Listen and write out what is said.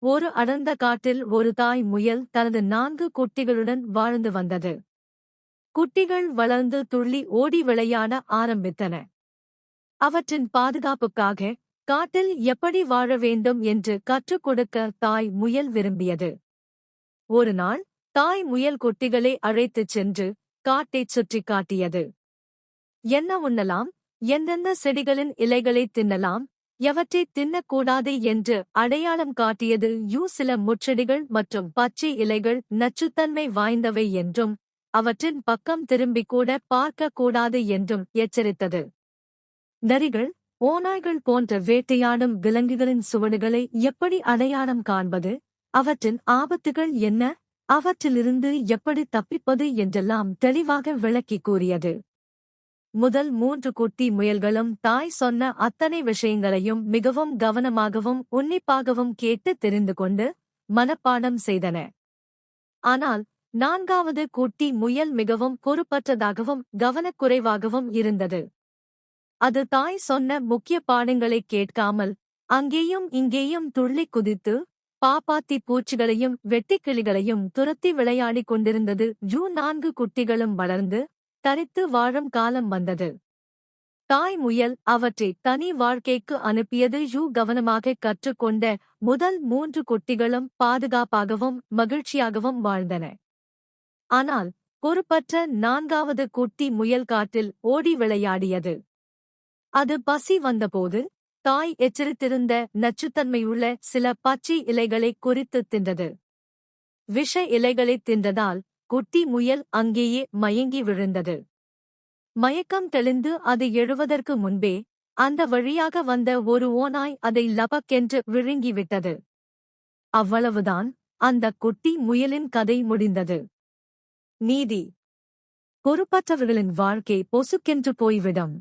ஒரு அடர்ந்த காட்டில் ஒரு தாய் முயல் தனது 4 குட்டிகளுடன் வாழ்ந்து வந்தது. குட்டிகள் வளர்ந்து துள்ளி ஓடி விளையாட ஆரம்பித்தன. அவற்றின் பாதுகாப்புக்காக காட்டில் எப்படி வாழ வேண்டும் என்று கற்றுக் கொடுக்க தாய் முயல் விரும்பியது. ஒரு நாள் தாய் முயல் குட்டிகளை அழைத்துச் சென்று காட்டைச் சுற்றிக் காட்டியது. என்ன உண்ணலாம், எந்தெந்த செடிகளின் இலைகளை தின்னலாம், எவற்றை தின்னக்கூடாது என்று அடையாளம் காட்டியது. சில முட்செடிகள் மற்றும் பச்சை இலைகள் நச்சுத்தன்மை வாய்ந்தவை என்றும் அவற்றின் பக்கம் திரும்பிக்கூட பார்க்க கூடாது என்றும் எச்சரித்தது. நரிகள், ஓநாய்கள் போன்ற வேட்டையாடும் விலங்குகளின் சுவடுகளை எப்படி அடையாளம் காண்பது, அவற்றின் ஆபத்துகள் என்ன, அவற்றிலிருந்து எப்படி தப்பிப்பது என்றெல்லாம் தெளிவாக விளக்கிக் கூறியது. முதல் 3 குட்டி முயல்களும் தாய் சொன்ன அத்தனை விஷயங்களையும் மிகவும் கவனமாகவும் உன்னிப்பாகவும் கேட்டு தெரிந்து கொண்டு மனப்பாடம் செய்தன. ஆனால் 4வது குட்டி முயல் மிகவும் பொறுப்பற்றதாகவும் கவனக்குறைவாகவும் இருந்தது. அது தாய் சொன்ன முக்கிய பாடங்களைக் கேட்காமல் அங்கேயும் இங்கேயும் துள்ளிக் குதித்து பாப்பாத்தி பூச்சிகளையும் வெட்டுக்கிளிகளையும் துரத்தி விளையாடிக் கொண்டிருந்தது. 4 குட்டிகளும் வளர்ந்து தனித்து வாழும் காலம் வந்தது. தாய் முயல் அவற்றை தனி வாழ்க்கைக்கு அனுப்பியது. கவனமாக கற்றுக்கொண்ட முதல் 3 குட்டிகளும் பாதுகாப்பாகவும் மகிழ்ச்சியாகவும் வாழ்ந்தன. ஆனால் பொறுப்பற்ற 4வது குட்டி முயல் காட்டில் ஓடி விளையாடியது. அது பசி வந்தபோது தாய் எச்சரித்திருந்த நச்சுத்தன்மையுள்ள சில பச்சை இலைகளை குறித்துத் தின்றது. விஷ இலைகளைத் தின்றதால் குட்டி முயல் அங்கேயே மயங்கி விழுந்தது. மயக்கம் தெளிந்து அது எழுவதற்கு முன்பே அந்த வழியாக வந்த ஒரு ஓநாய் அதை லபக்கென்று விழுங்கிவிட்டது. அவ்வளவுதான், அந்த குட்டி முயலின் கதை முடிந்தது. நீதி: பொறுப்பற்றவர்களின் வாழ்க்கை பொசுக்கென்று போய்விடும்.